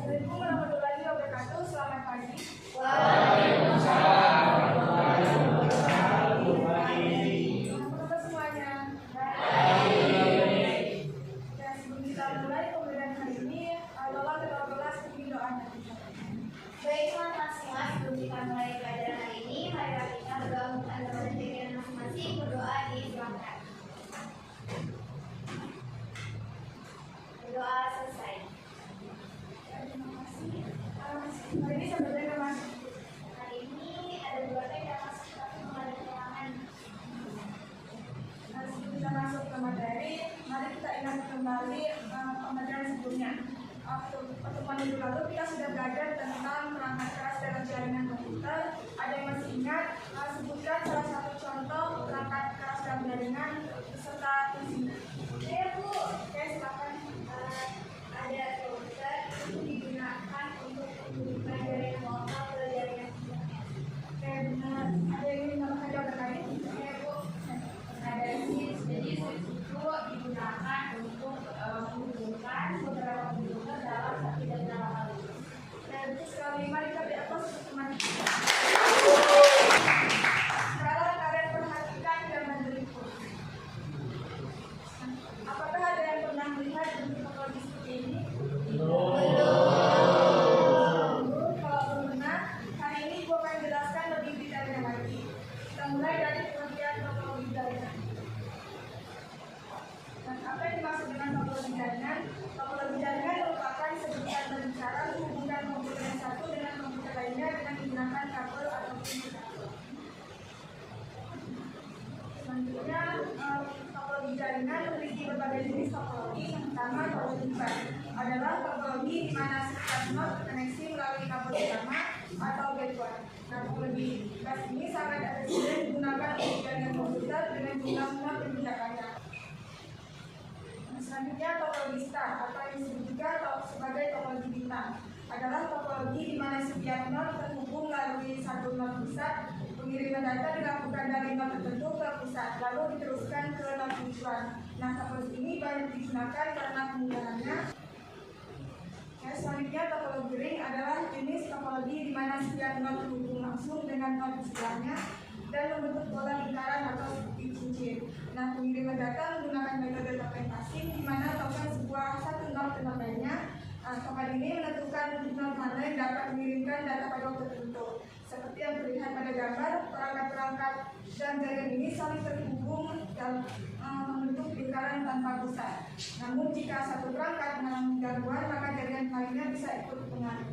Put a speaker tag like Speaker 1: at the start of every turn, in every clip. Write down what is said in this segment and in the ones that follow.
Speaker 1: Assalamualaikum warahmatullahi wabarakatuh. Selamat pagi.
Speaker 2: Waalaikumsalam warahmatullahi wabarakatuh.
Speaker 1: Apa semuanya?
Speaker 2: Baik.
Speaker 1: Dan sebelum kita mulai pembelajaran hari ini, tolong ketua kelas bimbing doanya.
Speaker 3: Baiklah mas, sebelum kita mulai pelajaran hari ini, marilah kita berdoa untuk anda dan masing-masing. Berdoa disilahkan. Berdoa selesai.
Speaker 1: Terima kasih. Hari ini sebenarnya Mas.
Speaker 3: Hari ini ada dua tema masuk tapi belum ada keterangan.
Speaker 1: Sebelum kita masuk ke materi, mari kita ingat kembali pembelajaran sebelumnya. Pertemuan minggu lalu kita sudah belajar tentang perangkat keras dalam jaringan komputer. Ada yang masih ingat? Sebutkan salah satu contoh perangkat keras dalam jaringan beserta fungsinya.
Speaker 3: Saya Bu,
Speaker 1: Oke, silakan.
Speaker 3: ada komputer itu digunakan untuk menghubungkan jaringan lokal ke jaringan sebenarnya.
Speaker 1: Oke, benar. Ada yang ingin menambahkan jawab terkait?
Speaker 3: Saya Bu, ada switch, jadi switch itu digunakan untuk menghubungkan beberapa komputer dalam satu jaringan lokal.
Speaker 1: Betul sekali. Mari kita lihat teman. Sekarang kalian perhatikan gambar berikut. Apakah ada yang pernah melihat bentuk topologi seperti ini? Belum. Kalau belum pernah, hari ini gue akan jelaskan lebih detailnya lagi. Kita mulai dari pengertian topologi jaringan. Dan apa yang dimaksud dengan topologi jaringan? Topologi jaringan merupakan sebutan berbicara menghubungkan komputer yang satu dengan komputer lainnya dengan menggunakan kabel ataupun kabel. Selanjutnya, topologi jaringan memiliki berbagai jenis topologi. Yang pertama, topologi bus adalah topologi di mana setiap node terkoneksi melalui kabel utama atau gateway. Nah, topologi bus ini sangat efisien digunakan untuk jaringan komputer dengan jumlah node yang tidak banyak. Selanjutnya, topologi star atau yang disebut juga sebagai topologi bintang adalah topologi di mana setiap node terhubung melalui satu node pusat. Pengiriman data dilakukan dari node tertentu ke pusat, lalu diteruskan ke node tujuan. Nah, topologi ini banyak digunakan karena kemudahannya. Selanjutnya, topologi ring adalah jenis topologi di mana setiap node terhubung langsung dengan node sebelahnya dan membentuk pola lingkaran atau cincin. Nah, pengiriman data menggunakan metode token passing di mana token satu node ke node lainnya. Token ini menentukan node mana yang dapat mengirimkan data pada waktu tertentu. Seperti yang terlihat pada gambar, perangkat-perangkat dan jaringan ini saling terhubung dan membentuk lingkaran tanpa pusat. Namun jika satu perangkat mengalami gangguan, maka jaringan lainnya bisa ikut terpengaruh.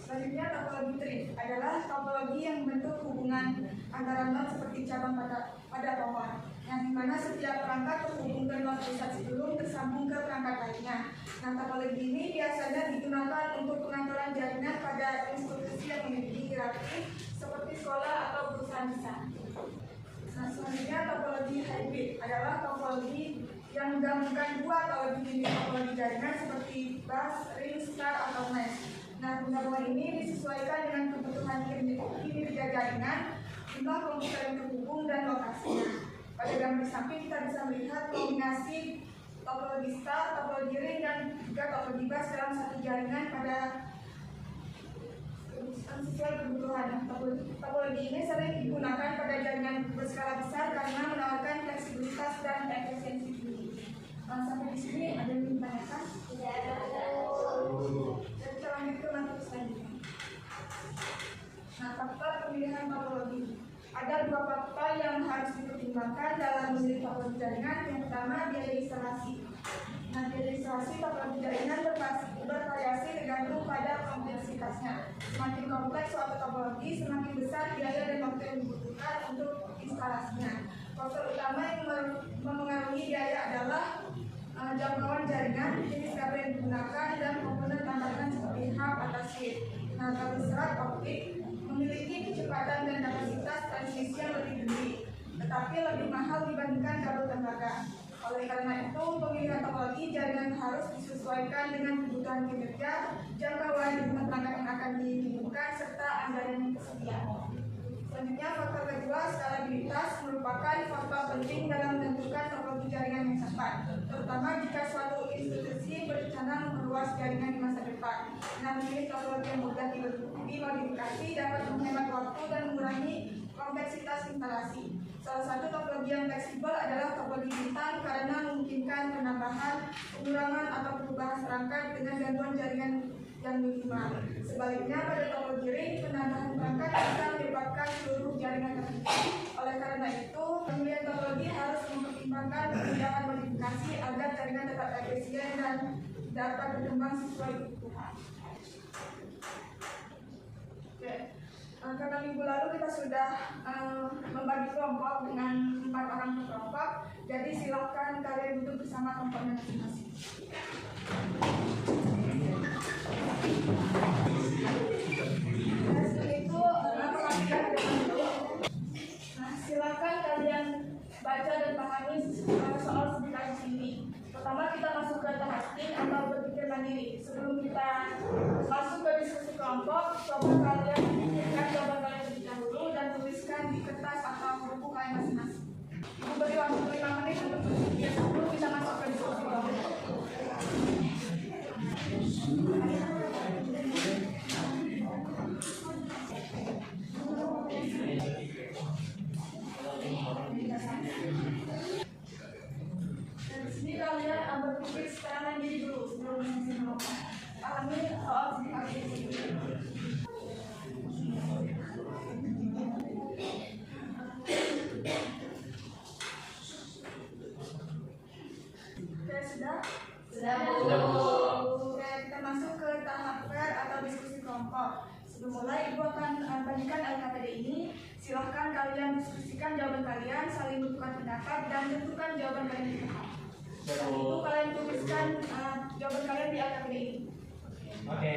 Speaker 1: Selanjutnya, topologi tree adalah topologi yang membentuk hubungan antara node seperti cabang pada pohon, yang dimana setiap perangkat terhubung ke node pusat sebelum tersambung ke perangkat lainnya. Nah, topologi ini biasanya digunakan untuk pengaturan jaringan pada institusi yang memiliki hierarki seperti sekolah atau perusahaan besar. Nah, selanjutnya, topologi hybrid adalah topologi yang menggabungkan dua atau lebih jenis topologi jaringan seperti bus, ring, star, atau mesh. Nah, penggabungan ini disesuaikan dengan kebutuhan kinerja jaringan, jumlah komputer yang terhubung, dan lokasinya. Pada gambar di samping kita bisa melihat kombinasi topologi star, topologi ring, dan juga topologi bus dalam satu jaringan pada sesuai kebutuhan. Topologi ini sering digunakan pada jaringan berskala besar karena menawarkan fleksibilitas dan efisiensi tinggi. Sampai di sini ada yang ditanyakan?
Speaker 3: Tidak ada.
Speaker 1: Dan kita lanjut ke materi selanjutnya. Nah, faktor pemilihan topologi. Ada dua faktor yang harus dipertimbangkan dalam memilih topologi jaringan. Yang pertama, biaya instalasi. Nah, biaya instalasi topologi jaringan bervariasi tergantung pada kompleksitasnya. Semakin kompleks suatu topologi, semakin besar biaya dan waktu yang dibutuhkan untuk instalasinya. Faktor utama yang memengaruhi biaya adalah jangkauan jaringan, jenis kabel yang digunakan, dan komponen tambahan seperti hub atau switch. Nah, kabel serat optik memiliki kecepatan dan kapasitas transmisi yang lebih tinggi, tetapi lebih mahal dibandingkan kabel tembaga. Oleh karena itu, pemilihan topologi jaringan harus disesuaikan dengan kebutuhan kinerja, jangkauan jumlah perangkat yang akan dihubungkan, serta anggaran yang tersedia. Selanjutnya, faktor kedua, skalabilitas merupakan faktor penting dalam menentukan topologi jaringan yang tepat, terutama jika suatu institusi memperluas jaringan di masa depan. Dengan memilih topologi yang mudah dimodifikasi dapat menghemat waktu dan mengurangi kompleksitas instalasi. Salah satu topologi yang fleksibel adalah topologi bintang karena memungkinkan penambahan, pengurangan atau perubahan perangkat dengan gangguan jaringan yang minimal. Sebaliknya pada topologi ring, penambahan perangkat bisa menyebabkan seluruh jaringan terhenti. Oleh karena itu, pemilihan topologi harus mempertimbangkan kemudahan modifikasi agar jaringan tetap efisien dan dapat berkembang sesuai kebutuhan. Oke. Karena minggu lalu kita sudah membagi kelompok dengan 4 orang per kelompok, jadi silakan kalian duduk bersama kelompoknya masing-masing. Setelah itu, silakan kalian baca dan pahami soal sekitar sini. Pertama kita masuk ke tahap think atau berpikir mandiri. Sebelum kita masuk ke diskusi kelompok, coba kalian pikirkan jawaban kalian terlebih dahulu dan tuliskan di kertas atau buku kalian masing-masing. Ibu beri waktu 5 menit untuk berpikir sebelum kita masuk ke diskusi kelompok. Kalian berpikir secara mandiri dulu sebelum pahami soal sekitar ini. Oke, sudah? Oke, kita masuk ke tahap pair atau diskusi kelompok. Sebelum mulai, Ibu akan bagikan LKPD ini. Silahkan kalian diskusikan jawaban kalian, saling bertukar pendapat, dan tentukan jawaban kalian yang tepat. Setelah itu kalian tuliskan jawaban kalian di LKPD ini.
Speaker 2: Oke.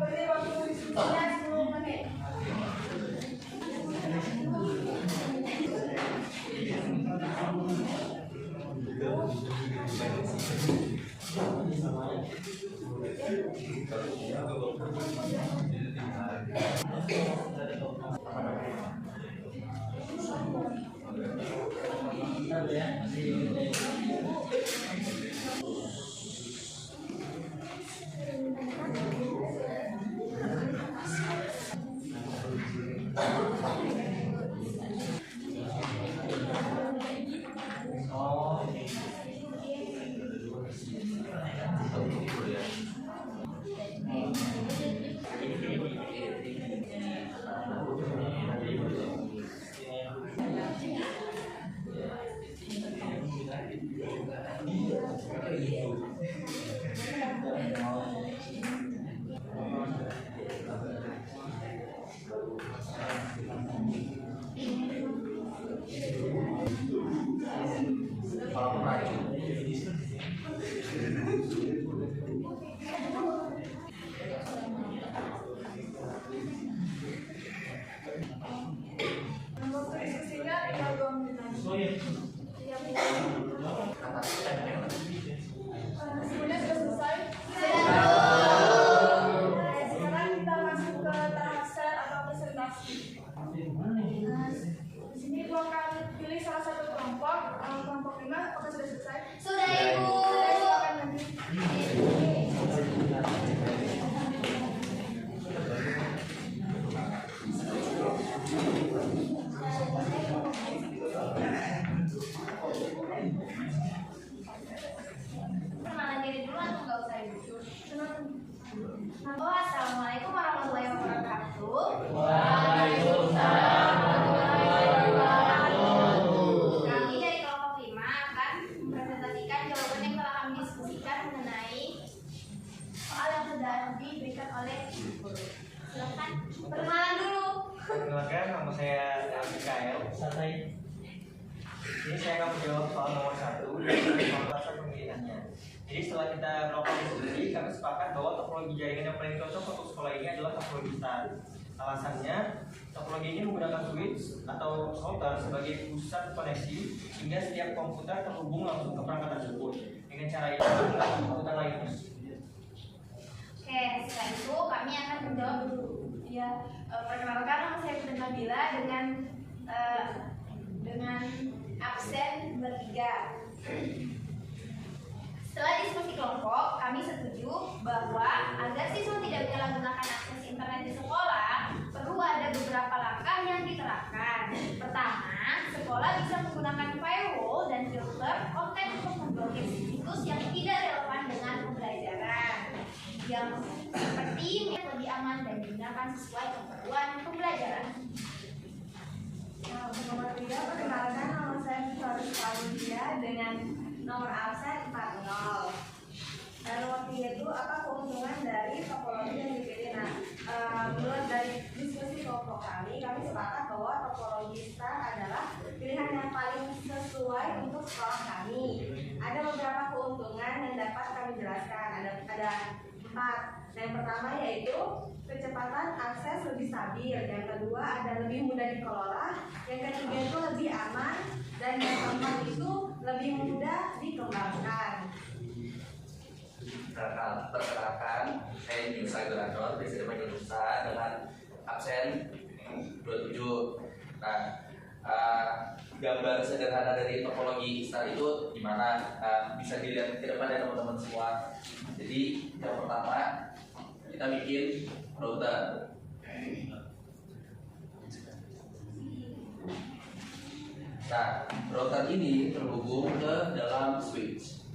Speaker 1: Beri waktu diskusinya 10 menit. Waktu diskusinya tinggal 2 menit lagi. Semuanya sudah selesai? Sekarang kita masuk ke tahap share atau presentasi. Di sini Ibu akan pilih salah satu kelompok. Kelompok 5, apakah sudah selesai?
Speaker 3: Sudah, Ibu.
Speaker 1: Silakan lagi.
Speaker 3: Kenalan diri dulu atau nggak usah, Ibu? Assalamualaikum warahmatullahi wabarakatuh.
Speaker 2: Waalaikumsalam warahmatullahi wabarakatuh.
Speaker 3: Kami dari kelompok 5 akan mempresentasikan jawaban yang telah kami diskusikan mengenai soal yang sudah diberikan oleh guru. Silakan perkenalan dulu.
Speaker 2: Perkenalkan, nama saya Mikael. Santai. Ini saya akan menjawab soal nomor 1 dari kualitas pemilihannya. Jadi setelah kita melakukan diskusi, kami sepakat bahwa topologi jaringan yang paling cocok untuk sekolah ini adalah topologi STAR. Alasannya, topologi ini menggunakan switch atau router sebagai pusat koneksi sehingga setiap komputer terhubung langsung ke perangkat tersebut. Dengan cara ini, komputer lain.
Speaker 3: Oke, setelah itu kami akan menjawab dulu. Ya, perkenalkan nama saya Putri Nabila dengan absen bertiga. Setelah diskusi kelompok, kami setuju bahwa agar siswa tidak menyalahgunakan akses internet di sekolah, perlu ada beberapa langkah yang diterapkan. Pertama, sekolah bisa menggunakan firewall dan filter konten untuk memblokir situs yang tidak relevan dengan pembelajaran, yang seperti lebih aman dan digunakan sesuai keperluan pembelajaran.
Speaker 1: Nomor 3, perkenalkan nama saya Victoria Claudia dengan nomor absen 40. Nomor 3 itu apa keuntungan dari topologi yang dipilih? Menurut dari diskusi kelompok kami sepakat bahwa topologi STAR adalah pilihan yang paling sesuai untuk sekolah kami. Ada beberapa keuntungan yang dapat kami jelaskan. Ada 4. Yang pertama yaitu kecepatan akses lebih stabil. Yang kedua ada lebih mudah dikelola. Yang ketiga itu lebih aman. Dan yang keempat itu lebih mudah dikembangkan.
Speaker 4: Perkenalkan, saya Yusa Geranor, biasa dipanggil Yusa dengan absen 27. Nah, gambar sederhana dari topologi STAR itu gimana? Bisa dilihat ke depan ya teman-teman semua. Jadi yang pertama kita bikin router. Nah, router ini terhubung ke dalam switch.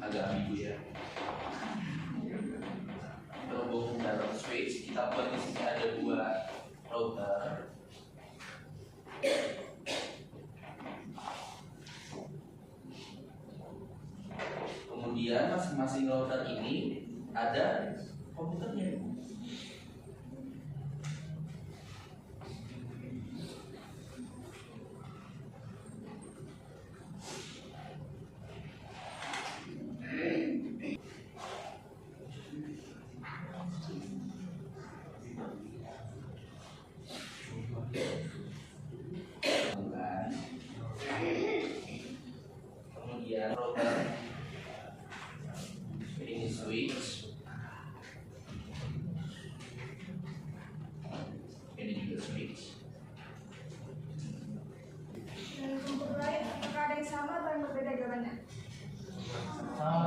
Speaker 4: Agak ambigu ya. Terhubung ke dalam switch. Kita buat di sini ada 2 router. Kemudian masing-masing router ini ada komputernya. Kemudian router ini switch, ini juga switch.
Speaker 1: Dan komputer lain apakah ada yang sama atau yang berbeda jawabannya?
Speaker 2: Sama.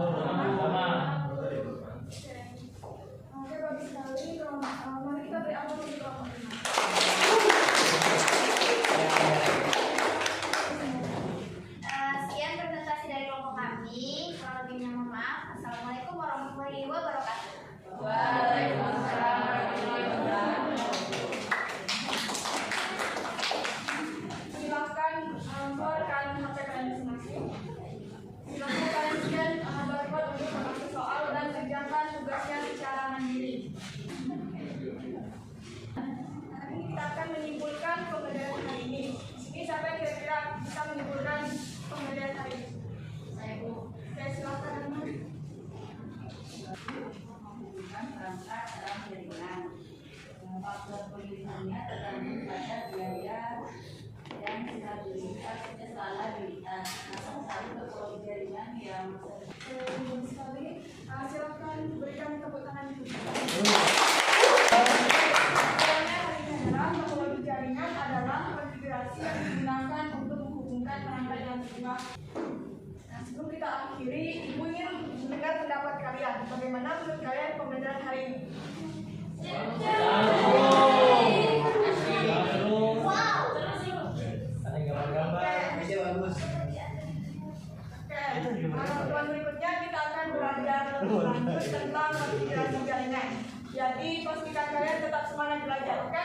Speaker 1: Oke, bagus sekali. Mari kita beri aplaus untuk kelompok 5.
Speaker 3: Sekian presentasi dari kelompok kami. Kurang lebihnya mohon maaf. Assalamualaikum warahmatullahi wabarakatuh.
Speaker 1: Waalaikumsalam warahmatullahi wabarakatuh. Silakan keluarkan HP kalian masing-masing. Silakan kalian scan barcode untuk mengambil soal dan kerjakan tugasnya secara mandiri. Nanti kita akan menyimpulkan pembelajaran hari ini. Di sini siapa yang kira-kira bisa menyimpulkan pembelajaran hari ini? Saya Bu. Oke, silakan.
Speaker 5: Menentukan perangkat dalam jaringan. Faktor pilihannya tergantung pada biaya dan stabilitas kesalahan. Salah satu topologi jaringan yang
Speaker 1: Bagus sekali. Silakan berikan tepuk tangan dulu. Topologi jaringan adalah konfigurasi yang digunakan untuk menghubungkan perangkat yang berbeda. Nah, sebelum kita akhiri, Ibu ingin mendengar pendapat kalian. Bagaimana menurut kalian pembelajaran hari ini?
Speaker 2: Ada gambar-gambar.
Speaker 1: Oke, teman berikutnya kita akan belajar lebih lanjut tentang konfigurasi jaringan. Jadi pastikan kalian tetap semangat belajar, oke?